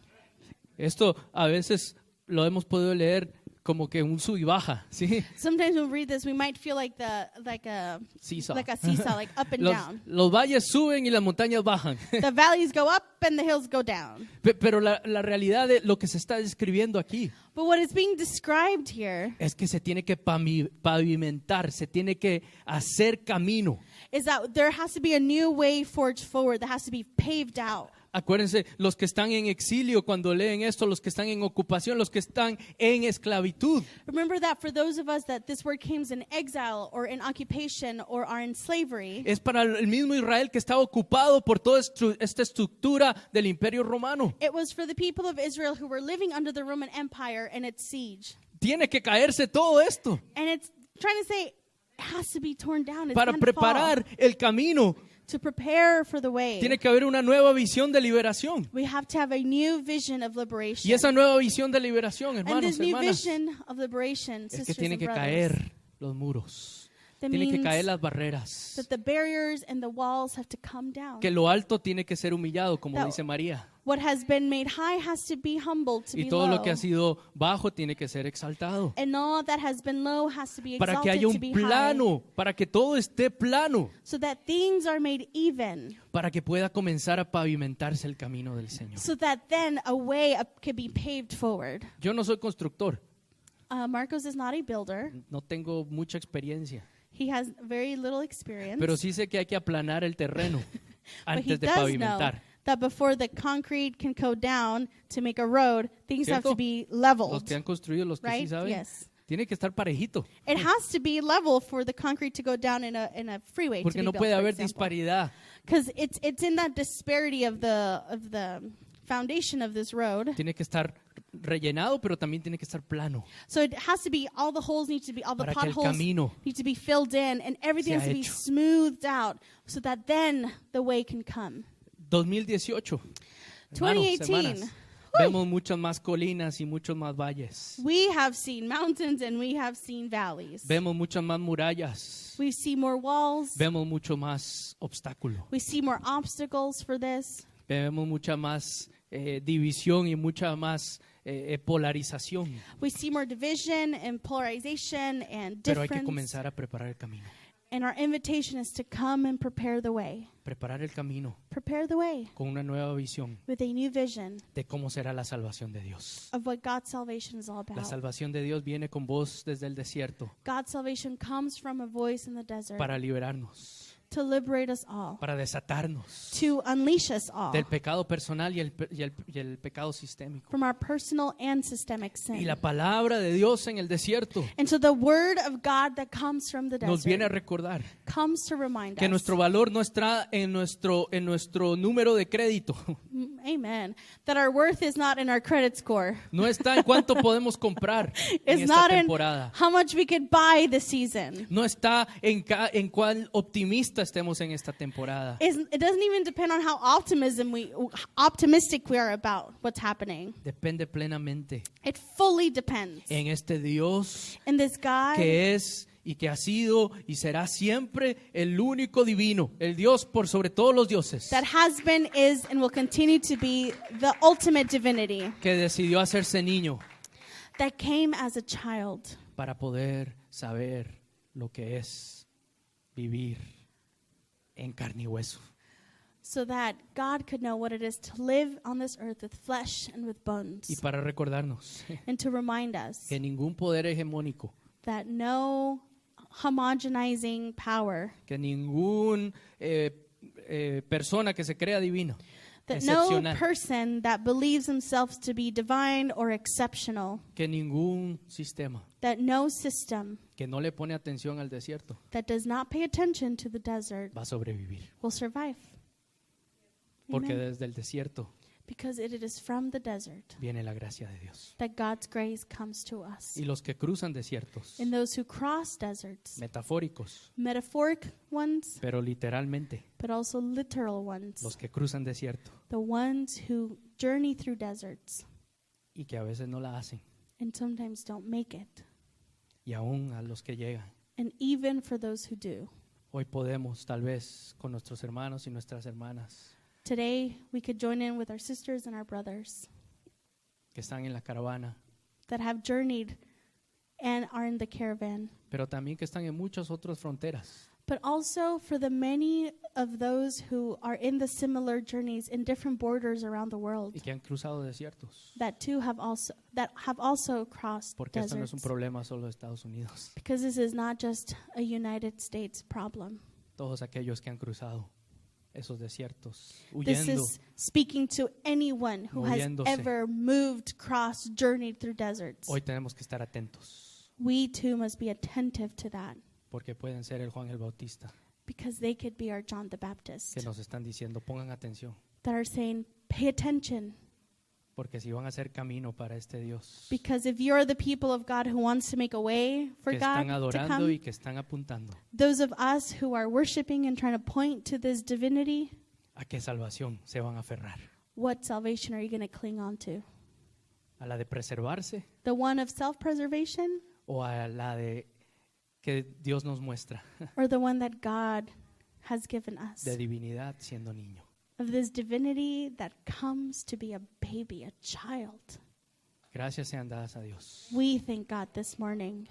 [SPEAKER 1] Esto a veces lo hemos podido leer como que un sub y baja, ¿sí?
[SPEAKER 2] Sometimes when we read this, we might feel like a
[SPEAKER 1] Seesaw.
[SPEAKER 2] seesaw, like up and down.
[SPEAKER 1] Los valles suben y las montañas bajan.
[SPEAKER 2] The valleys go up and the hills go down.
[SPEAKER 1] Pero la realidad de lo que se está describiendo aquí
[SPEAKER 2] But what is being described here
[SPEAKER 1] es que se tiene que pavimentar, se tiene que hacer camino.
[SPEAKER 2] is that there has to be a new way forged forward that has to be paved out.
[SPEAKER 1] Acuérdense, los que están en exilio cuando leen esto, los que están en ocupación, los que están en esclavitud.
[SPEAKER 2] Remember that for those of us that this word comes in exile or in occupation or are in slavery,
[SPEAKER 1] Es para el mismo Israel que está ocupado por toda esta estructura del Imperio Romano.
[SPEAKER 2] it was for the people of Israel who were living under the Roman Empire and its siege.
[SPEAKER 1] Tiene que caerse todo esto
[SPEAKER 2] And it's trying to say it has to be torn down. It's
[SPEAKER 1] para
[SPEAKER 2] gonna fall.
[SPEAKER 1] preparar el camino.
[SPEAKER 2] To prepare for the way.
[SPEAKER 1] Tiene que haber una nueva visión de liberación.
[SPEAKER 2] We have to have a new vision of liberation.
[SPEAKER 1] Y esa nueva visión de liberación,
[SPEAKER 2] and
[SPEAKER 1] hermanos,
[SPEAKER 2] this new
[SPEAKER 1] hermanas,
[SPEAKER 2] vision of liberation,
[SPEAKER 1] es que
[SPEAKER 2] sisters
[SPEAKER 1] tienen
[SPEAKER 2] and
[SPEAKER 1] que
[SPEAKER 2] brothers,
[SPEAKER 1] caer los muros.
[SPEAKER 2] that
[SPEAKER 1] Tienen que
[SPEAKER 2] means
[SPEAKER 1] caer las barreras.
[SPEAKER 2] that the barriers and the walls have to come down.
[SPEAKER 1] Que lo alto tiene que ser humillado, como
[SPEAKER 2] That-
[SPEAKER 1] dice María.
[SPEAKER 2] What has been made high has to be humbled to
[SPEAKER 1] Y
[SPEAKER 2] be
[SPEAKER 1] todo
[SPEAKER 2] low.
[SPEAKER 1] lo que ha sido bajo tiene que ser exaltado.
[SPEAKER 2] And all that has been low has to be
[SPEAKER 1] Para que
[SPEAKER 2] exalted
[SPEAKER 1] haya
[SPEAKER 2] to
[SPEAKER 1] un
[SPEAKER 2] be
[SPEAKER 1] plano, para que todo esté plano,
[SPEAKER 2] high. So that things are made even.
[SPEAKER 1] para que pueda comenzar a pavimentarse el camino del Señor.
[SPEAKER 2] So that then a way up could be paved forward.
[SPEAKER 1] Yo no soy constructor,
[SPEAKER 2] Marcos is not a builder.
[SPEAKER 1] no tengo mucha experiencia,
[SPEAKER 2] He has very little experience.
[SPEAKER 1] pero sí sé que hay que aplanar el terreno
[SPEAKER 2] but he
[SPEAKER 1] antes de
[SPEAKER 2] does know
[SPEAKER 1] pavimentar.
[SPEAKER 2] that before the concrete can go down to make a road, things have
[SPEAKER 1] ¿Cierto?
[SPEAKER 2] to be
[SPEAKER 1] Los
[SPEAKER 2] leveled,
[SPEAKER 1] que han construido, los que sí
[SPEAKER 2] right?
[SPEAKER 1] saben,
[SPEAKER 2] Yes.
[SPEAKER 1] tiene que estar parejito.
[SPEAKER 2] It has to be level for the concrete to go down in a freeway
[SPEAKER 1] Porque
[SPEAKER 2] to be
[SPEAKER 1] no
[SPEAKER 2] built,
[SPEAKER 1] puede
[SPEAKER 2] for
[SPEAKER 1] haber
[SPEAKER 2] example.
[SPEAKER 1] disparidad.
[SPEAKER 2] Because it's in that disparity of the foundation of this road.
[SPEAKER 1] Tiene que estar rellenado, pero también tiene que estar plano.
[SPEAKER 2] So it has to be, all the holes need to be, all the
[SPEAKER 1] Para que el
[SPEAKER 2] potholes
[SPEAKER 1] camino
[SPEAKER 2] need to be filled in, and everything
[SPEAKER 1] sea
[SPEAKER 2] has to be
[SPEAKER 1] hecho.
[SPEAKER 2] smoothed out so that then the way can come.
[SPEAKER 1] 2018. Hermanos,
[SPEAKER 2] 2018.
[SPEAKER 1] hermanas, vemos muchas más colinas y muchos más valles.
[SPEAKER 2] We have seen mountains and we have seen valleys.
[SPEAKER 1] Vemos muchas más murallas.
[SPEAKER 2] We see more walls.
[SPEAKER 1] Vemos mucho más obstáculo.
[SPEAKER 2] We see more obstacles for this.
[SPEAKER 1] Vemos mucha más división y mucha más polarización.
[SPEAKER 2] We see more division and polarization and
[SPEAKER 1] Pero hay que
[SPEAKER 2] difference.
[SPEAKER 1] comenzar a preparar el camino.
[SPEAKER 2] And our invitation is to come and prepare the way.
[SPEAKER 1] Preparar el camino
[SPEAKER 2] Prepare the way
[SPEAKER 1] con una nueva visión
[SPEAKER 2] with a new vision
[SPEAKER 1] de cómo será la salvación de Dios.
[SPEAKER 2] of what God's salvation is all
[SPEAKER 1] La
[SPEAKER 2] about.
[SPEAKER 1] salvación de Dios viene con voz desde el desierto
[SPEAKER 2] God's salvation comes from a voice in the desert
[SPEAKER 1] para liberarnos,
[SPEAKER 2] to liberate us all,
[SPEAKER 1] para desatarnos
[SPEAKER 2] to unleash us all
[SPEAKER 1] del pecado personal y el pecado sistémico.
[SPEAKER 2] from our personal and systemic
[SPEAKER 1] Y
[SPEAKER 2] sin.
[SPEAKER 1] la palabra de Dios en el desierto
[SPEAKER 2] And so the word of God that comes from the
[SPEAKER 1] nos viene a
[SPEAKER 2] desert
[SPEAKER 1] recordar
[SPEAKER 2] comes to remind
[SPEAKER 1] que
[SPEAKER 2] us.
[SPEAKER 1] nuestro valor no está en nuestro número de crédito,
[SPEAKER 2] Amen. That our worth is not in our credit score.
[SPEAKER 1] no está en cuánto podemos comprar en
[SPEAKER 2] It's
[SPEAKER 1] esta
[SPEAKER 2] not in
[SPEAKER 1] temporada,
[SPEAKER 2] how much we could buy this season.
[SPEAKER 1] no está en cuán optimista estemos en esta temporada.
[SPEAKER 2] It doesn't even depend on how optimistic we are about what's happening.
[SPEAKER 1] Depende plenamente
[SPEAKER 2] It fully depends
[SPEAKER 1] en este Dios
[SPEAKER 2] in this God
[SPEAKER 1] que es y que ha sido y será siempre el único divino, el Dios por sobre todos los dioses,
[SPEAKER 2] that has been, is, and will continue to be the ultimate divinity
[SPEAKER 1] que decidió hacerse niño
[SPEAKER 2] that came as a child
[SPEAKER 1] para poder saber lo que es vivir en carne y hueso.
[SPEAKER 2] so that God could know what it is to live on this earth with flesh and with
[SPEAKER 1] Y
[SPEAKER 2] bones,
[SPEAKER 1] para recordarnos
[SPEAKER 2] and to remind us
[SPEAKER 1] que ningún poder hegemónico,
[SPEAKER 2] that no homogenizing power,
[SPEAKER 1] que ningún persona que se crea divino,
[SPEAKER 2] that no
[SPEAKER 1] excepcional,
[SPEAKER 2] person that believes themselves to be divine or exceptional,
[SPEAKER 1] que ningún sistema
[SPEAKER 2] that no system
[SPEAKER 1] que no le pone atención al desierto
[SPEAKER 2] that does not pay attention to the desert
[SPEAKER 1] va a sobrevivir.
[SPEAKER 2] will survive.
[SPEAKER 1] Porque
[SPEAKER 2] Amen.
[SPEAKER 1] desde el desierto
[SPEAKER 2] Because it is from the desert
[SPEAKER 1] viene la gracia de Dios.
[SPEAKER 2] that God's grace comes to us.
[SPEAKER 1] Y los que cruzan desiertos,
[SPEAKER 2] And those who cross deserts,
[SPEAKER 1] metafóricos,
[SPEAKER 2] metaphoric ones,
[SPEAKER 1] pero literalmente,
[SPEAKER 2] but also literal ones,
[SPEAKER 1] los que cruzan desierto
[SPEAKER 2] the ones who journey through deserts
[SPEAKER 1] y que a veces no la hacen,
[SPEAKER 2] and sometimes don't make it,
[SPEAKER 1] y aún a los que llegan.
[SPEAKER 2] and even for those who do.
[SPEAKER 1] Hoy podemos, tal vez, con nuestros hermanos y nuestras hermanas
[SPEAKER 2] Today, we could join in with our sisters and our brothers
[SPEAKER 1] que están en la caravana,
[SPEAKER 2] that have journeyed and are in the caravan,
[SPEAKER 1] pero también que están en muchas otras fronteras,
[SPEAKER 2] but also for the many of those who are in the similar journeys in different borders around the world
[SPEAKER 1] y que han cruzado desiertos,
[SPEAKER 2] that too have also crossed
[SPEAKER 1] porque esto no es un
[SPEAKER 2] deserts.
[SPEAKER 1] problema solo de Estados Unidos.
[SPEAKER 2] Because this is not just a United States problem.
[SPEAKER 1] Todos aquellos que han cruzado esos desiertos,
[SPEAKER 2] This
[SPEAKER 1] huyendo,
[SPEAKER 2] is speaking to anyone who has
[SPEAKER 1] Moviéndose.
[SPEAKER 2] ever moved, crossed, journeyed through deserts.
[SPEAKER 1] hoy tenemos que estar atentos,
[SPEAKER 2] We too must be attentive to that,
[SPEAKER 1] porque pueden ser el Juan el Bautista,
[SPEAKER 2] because they could be our John the Baptist
[SPEAKER 1] que nos están diciendo, pongan atención,
[SPEAKER 2] that are saying, pay attention,
[SPEAKER 1] porque si van a hacer camino para este Dios,
[SPEAKER 2] because if you're the people of God who wants to make a way for
[SPEAKER 1] que
[SPEAKER 2] God
[SPEAKER 1] están
[SPEAKER 2] to
[SPEAKER 1] adorando
[SPEAKER 2] come,
[SPEAKER 1] y que están apuntando,
[SPEAKER 2] those of us who are worshiping and trying to point to this divinity,
[SPEAKER 1] ¿a qué salvación se van a aferrar?
[SPEAKER 2] what salvation are you going to cling on to?
[SPEAKER 1] ¿A la de preservarse
[SPEAKER 2] The one of self-preservation
[SPEAKER 1] o a la de que Dios nos muestra
[SPEAKER 2] or the one that God has given us?
[SPEAKER 1] de divinidad siendo niño?
[SPEAKER 2] Of this divinity that comes to be a baby, a child.
[SPEAKER 1] Gracias sean dadas a Dios.
[SPEAKER 2] We thank God this morning.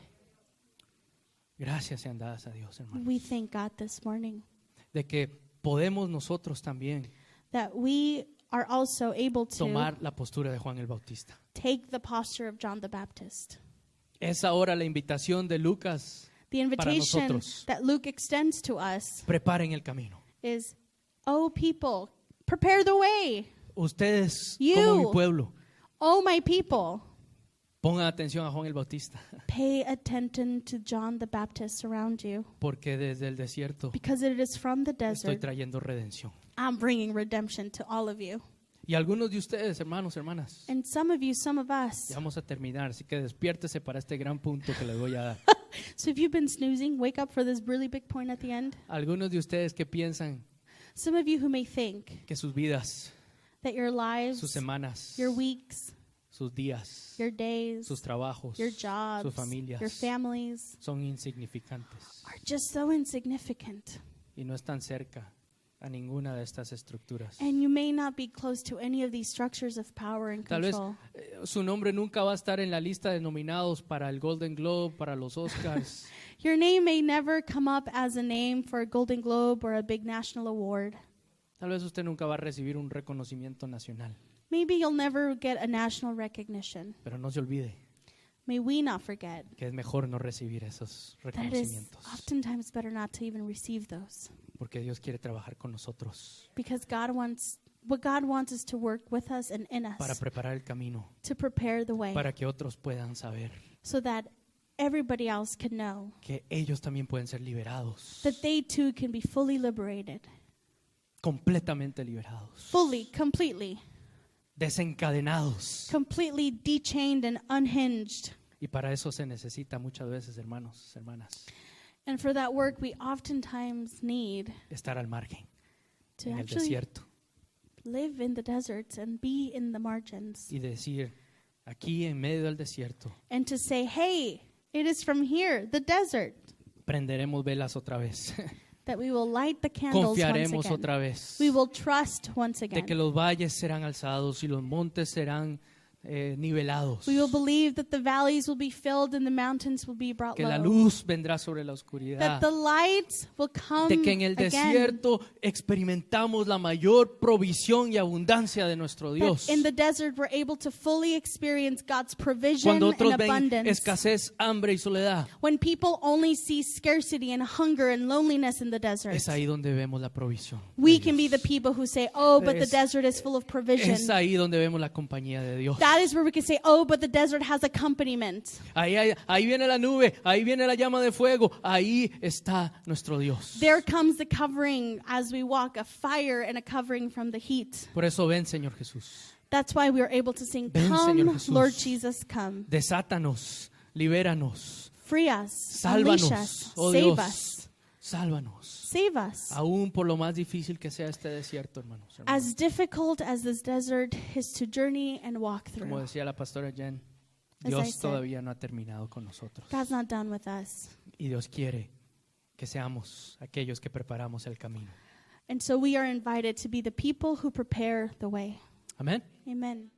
[SPEAKER 1] Gracias sean dadas a Dios, hermano.
[SPEAKER 2] We thank God this morning
[SPEAKER 1] De que podemos nosotros también
[SPEAKER 2] that we are also able to
[SPEAKER 1] tomar la postura de Juan el Bautista.
[SPEAKER 2] take the posture of John the Baptist.
[SPEAKER 1] Es ahora la invitación de Lucas.
[SPEAKER 2] The invitation
[SPEAKER 1] nosotros.
[SPEAKER 2] that Luke extends to us
[SPEAKER 1] Preparen el camino.
[SPEAKER 2] is, oh people, Prepare the way.
[SPEAKER 1] Ustedes,
[SPEAKER 2] You.
[SPEAKER 1] como mi pueblo,
[SPEAKER 2] Oh, my people.
[SPEAKER 1] pongan atención a Juan el Bautista,
[SPEAKER 2] Pay attention to John the Baptist around you.
[SPEAKER 1] porque desde el desierto
[SPEAKER 2] Because it is from the
[SPEAKER 1] estoy
[SPEAKER 2] desert
[SPEAKER 1] trayendo redención.
[SPEAKER 2] I'm bringing redemption to all of you.
[SPEAKER 1] Y algunos de ustedes, hermanos, hermanas,
[SPEAKER 2] And some of you, some of us.
[SPEAKER 1] ya vamos a terminar, así que despiértese para este gran punto que les voy a dar.
[SPEAKER 2] So if you've been snoozing, wake up for this really big point at the end.
[SPEAKER 1] Algunos de ustedes que piensan
[SPEAKER 2] Some of you who may think
[SPEAKER 1] que sus vidas,
[SPEAKER 2] that your
[SPEAKER 1] sus
[SPEAKER 2] lives,
[SPEAKER 1] semanas,
[SPEAKER 2] your weeks,
[SPEAKER 1] sus días,
[SPEAKER 2] your days,
[SPEAKER 1] sus trabajos,
[SPEAKER 2] your jobs,
[SPEAKER 1] sus familias
[SPEAKER 2] your families
[SPEAKER 1] son insignificantes
[SPEAKER 2] are just so insignificant.
[SPEAKER 1] y no están cerca a ninguna de estas estructuras.
[SPEAKER 2] And you may not be close to any of these structures of power and
[SPEAKER 1] Tal vez
[SPEAKER 2] control.
[SPEAKER 1] su nombre nunca va a estar en la lista de nominados para el Golden Globe, para los Oscars.
[SPEAKER 2] Your name may never come up as a name for a Golden Globe or a big national award.
[SPEAKER 1] Tal vez usted nunca va a recibir un reconocimiento nacional,
[SPEAKER 2] Maybe you'll never get a national recognition.
[SPEAKER 1] pero no se olvide
[SPEAKER 2] May we not forget
[SPEAKER 1] que es mejor no recibir esos
[SPEAKER 2] that it is
[SPEAKER 1] reconocimientos,
[SPEAKER 2] oftentimes better not to even receive those.
[SPEAKER 1] porque Dios quiere trabajar con nosotros
[SPEAKER 2] Because what God wants is to work with us and in
[SPEAKER 1] para
[SPEAKER 2] us
[SPEAKER 1] preparar el camino,
[SPEAKER 2] to prepare the way
[SPEAKER 1] para que otros puedan saber
[SPEAKER 2] so that everybody else can know
[SPEAKER 1] que ellos también pueden ser liberados,
[SPEAKER 2] that they too can be fully liberated,
[SPEAKER 1] completamente liberados,
[SPEAKER 2] fully, completely
[SPEAKER 1] desencadenados.
[SPEAKER 2] dechained and unhinged.
[SPEAKER 1] Y para eso se necesita muchas veces, hermanos, hermanas,
[SPEAKER 2] And for that work, we oftentimes need
[SPEAKER 1] estar al margen,
[SPEAKER 2] to
[SPEAKER 1] en el
[SPEAKER 2] actually
[SPEAKER 1] desierto,
[SPEAKER 2] live in the deserts and be in the margins
[SPEAKER 1] y decir, aquí en medio del desierto,
[SPEAKER 2] and to say, hey, it is from here, the desert,
[SPEAKER 1] prenderemos velas otra vez,
[SPEAKER 2] that we will light the candles once
[SPEAKER 1] confiaremos
[SPEAKER 2] again.
[SPEAKER 1] otra vez,
[SPEAKER 2] We will trust once
[SPEAKER 1] de
[SPEAKER 2] again.
[SPEAKER 1] que los valles serán alzados y los montes serán nivelados,
[SPEAKER 2] We will believe that the valleys will be filled and the mountains will be brought
[SPEAKER 1] que la
[SPEAKER 2] low.
[SPEAKER 1] luz vendrá sobre la
[SPEAKER 2] That
[SPEAKER 1] oscuridad,
[SPEAKER 2] the lights will come
[SPEAKER 1] de que en el
[SPEAKER 2] again.
[SPEAKER 1] desierto experimentamos la mayor provisión y abundancia de nuestro Dios.
[SPEAKER 2] That in the desert we're able to fully experience God's provision
[SPEAKER 1] Cuando
[SPEAKER 2] and
[SPEAKER 1] otros ven
[SPEAKER 2] abundance.
[SPEAKER 1] escasez, hambre y soledad,
[SPEAKER 2] When people only see scarcity and hunger and loneliness in the desert,
[SPEAKER 1] es ahí donde vemos la provisión.
[SPEAKER 2] we
[SPEAKER 1] de
[SPEAKER 2] can be the
[SPEAKER 1] Dios.
[SPEAKER 2] people who say, oh, but the
[SPEAKER 1] Es-
[SPEAKER 2] desert is full of provision.
[SPEAKER 1] Es ahí donde vemos la compañía de Dios.
[SPEAKER 2] That is where we can say, oh, but the desert has accompaniment.
[SPEAKER 1] Ahí viene la nube, ahí viene la llama de fuego, ahí está nuestro Dios.
[SPEAKER 2] There comes the covering as we walk, a fire and a covering from the heat.
[SPEAKER 1] Por eso ven, Señor Jesús,
[SPEAKER 2] That's why we are able to sing,
[SPEAKER 1] Ven,
[SPEAKER 2] come,
[SPEAKER 1] Señor Jesús.
[SPEAKER 2] Lord Jesus, come.
[SPEAKER 1] desátanos, libéranos,
[SPEAKER 2] Free us, unleash us,
[SPEAKER 1] sálvanos, oh
[SPEAKER 2] save
[SPEAKER 1] Dios,
[SPEAKER 2] us,
[SPEAKER 1] sálvanos.
[SPEAKER 2] save us.
[SPEAKER 1] Aún por lo más difícil que sea este desierto, hermanos.
[SPEAKER 2] As difficult as this desert is to journey and walk
[SPEAKER 1] Como
[SPEAKER 2] through,
[SPEAKER 1] decía la pastora Jen,
[SPEAKER 2] As I
[SPEAKER 1] Dios
[SPEAKER 2] said.
[SPEAKER 1] todavía no ha terminado con nosotros.
[SPEAKER 2] God's not done with us.
[SPEAKER 1] Y Dios quiere que seamos aquellos que preparamos el camino.
[SPEAKER 2] And so we are invited to be the people who prepare the way.
[SPEAKER 1] Amén.
[SPEAKER 2] Amen.